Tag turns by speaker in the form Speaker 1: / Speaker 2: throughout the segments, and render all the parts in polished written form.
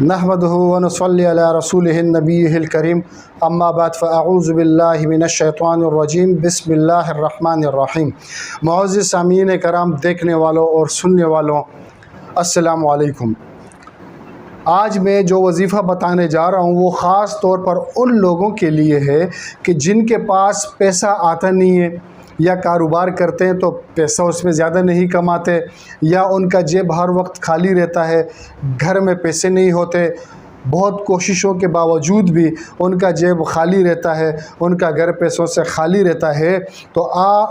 Speaker 1: नहमदुहु व नसल्ली अला रसूलिहिन नबिय्यिल करीम अम्मा बाद फ़अऊज़ु बिल्लाहि मिनश्शैतानिर रजीम बिस्मिल्लाहिर रहमानिर रहीम। मुअज़्ज़िज़ सामीन कराम, देखने वालों और सुनने वालों, अस्सलामु अलैकुम। आज मैं जो वजीफ़ा बताने जा रहा हूँ वो ख़ास तौर पर उन लोगों के लिए है कि जिनके पास पैसा आता नहीं है, या कारोबार करते हैं तो पैसा उसमें ज़्यादा नहीं कमाते, या उनका जेब हर वक्त खाली रहता है, घर में पैसे नहीं होते, बहुत कोशिशों के बावजूद भी उनका जेब खाली रहता है, उनका घर पैसों से खाली रहता है। तो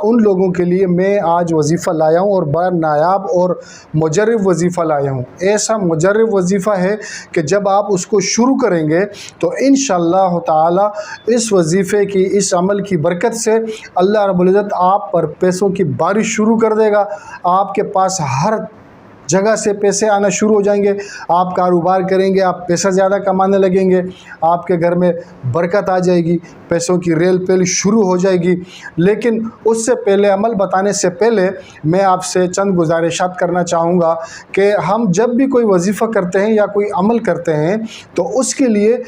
Speaker 1: उन लोगों के लिए मैं आज वजीफ़ा लाया हूँ और बड़ा नायाब और मुजर्रब वजीफ़ा लाया हूँ। ऐसा मुजर्रब वजीफ़ा है कि जब आप उसको शुरू करेंगे तो इंशाअल्लाह ताला इस वजीफ़े की, इस अमल की बरकत से अल्लाह रब्बुल इज़्ज़त आप पर पैसों की बारिश शुरू कर देगा। आपके पास हर जगह से पैसे आना शुरू हो जाएंगे। आप कारोबार करेंगे, आप पैसा ज़्यादा कमाने लगेंगे, आपके घर में बरकत आ जाएगी, पैसों की रेल पेल शुरू हो जाएगी। लेकिन उससे पहले, अमल बताने से पहले, मैं आपसे चंद गुजारिशात करना चाहूँगा कि हम जब भी कोई वजीफ़ा करते हैं या कोई अमल करते हैं तो उसके लिए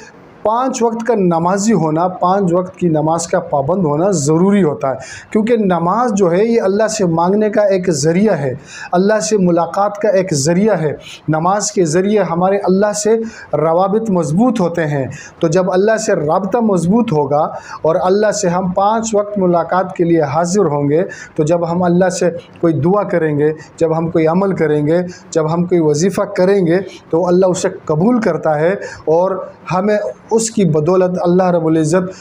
Speaker 1: 5 वक्त का नमाजी होना, 5 वक्त की नमाज का पाबंद होना ज़रूरी होता है। क्योंकि नमाज जो है ये अल्लाह से मांगने का एक ज़रिया है, अल्लाह से मुलाकात का एक ज़रिया है। नमाज के ज़रिए हमारे अल्लाह से रवाबित मज़बूत होते हैं। तो जब अल्लाह से राब्ता मज़बूत होगा और अल्लाह से हम 5 वक्त मुलाकात के लिए हाज़िर होंगे, तो जब हम अल्लाह से कोई दुआ करेंगे, जब हम कोई अमल करेंगे, जब हम कोई वजीफ़ा करेंगे तो अल्लाह उसे कबूल करता है और हमें उसकी बदौलत अल्लाह रब्बुल इज़्ज़त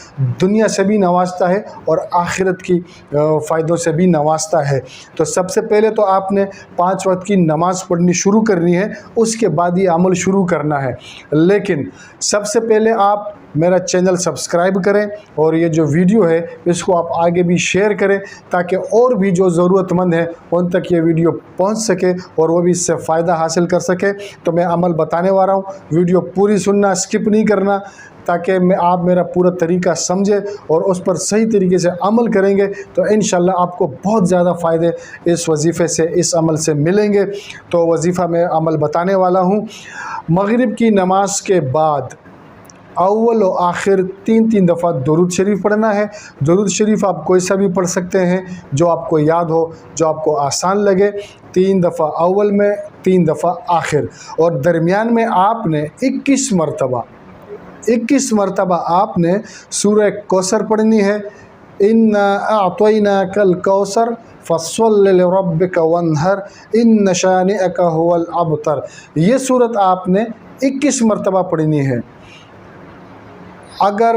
Speaker 1: दुनिया से भी नवाजता है और आखिरत की फ़ायदों से भी नवाजता है। तो सबसे पहले तो आपने 5 वक्त की नमाज़ पढ़नी शुरू करनी है, उसके बाद ये अमल शुरू करना है। लेकिन सबसे पहले आप मेरा चैनल सब्सक्राइब करें और ये जो वीडियो है इसको आप आगे भी शेयर करें ताकि और भी जो ज़रूरतमंद हैं उन तक ये वीडियो पहुंच सके और वो भी इससे फ़ायदा हासिल कर सके। तो मैं अमल बताने वाला हूँ, वीडियो पूरी सुनना, स्किप नहीं करना, ताकि आप मेरा पूरा तरीका समझें और उस पर सही तरीके से अमल करेंगे तो इंशाअल्लाह आपको बहुत ज़्यादा फ़ायदे इस वजीफ़े से, इस अमल से मिलेंगे। तो वजीफ़ा में अमल बताने वाला हूँ। मगरिब की नमाज के बाद अव्वल और आखिर 3 दफ़ा दुरूद शरीफ पढ़ना है। दुरूद शरीफ आप कोई सा भी पढ़ सकते हैं जो आपको याद हो, जो आपको आसान लगे। 3 दफ़ा अव्वल में, 3 दफ़ा आखिर, और दरमियान में आपने 21 मरतबा आपने सूरह कौसर पढ़नी है। इन्ना अअतैनाकल कौसर फस्वल्लि लिरब्बिका वन्हर इन्न शानिअका हुवल अबतर। ये सूरत आपने 21 मरतबा पढ़नी है। अगर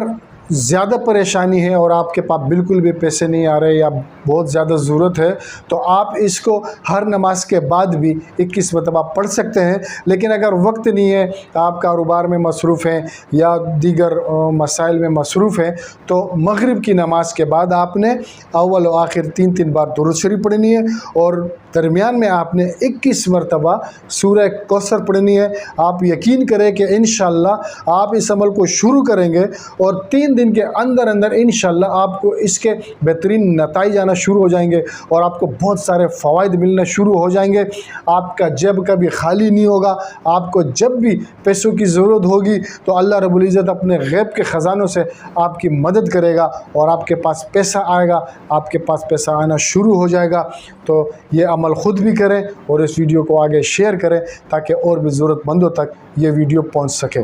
Speaker 1: ज़्यादा परेशानी है और आपके पास बिल्कुल भी पैसे नहीं आ रहे या बहुत ज़्यादा ज़रूरत है तो आप इसको हर नमाज के बाद भी 21 मरतबा पढ़ सकते हैं। लेकिन अगर वक्त नहीं है, आप कारोबार में मसरूफ़ हैं या दीगर मसाइल में मसरूफ़ हैं, तो मगरिब की नमाज के बाद आपने अव्वल और आखिर 3 बार दुरूद शरीफ पढ़नी है और दरमियान में आपने 21 मरतबा सूरह कौसर पढ़नी है। आप यकीन करें कि इंशाअल्लाह आप इस अमल को शुरू करेंगे और 3 दिन के अंदर अंदर इंशाअल्लाह आपको इसके बेहतरीन नताइज आना शुरू हो जाएंगे और आपको बहुत सारे फ़वाइद मिलना शुरू हो जाएंगे। आपका जेब कभी खाली नहीं होगा। आपको जब भी पैसों की ज़रूरत होगी तो अल्लाह रब्बुल इज़्ज़त अपने गैब के ख़जानों से आपकी मदद करेगा और आपके पास पैसा आएगा, आपके पास पैसा आना शुरू हो जाएगा। तो ये अमल ख़ुद भी करें और इस वीडियो को आगे शेयर करें ताकि और भी ज़रूरतमंदों तक ये वीडियो पहुंच सके।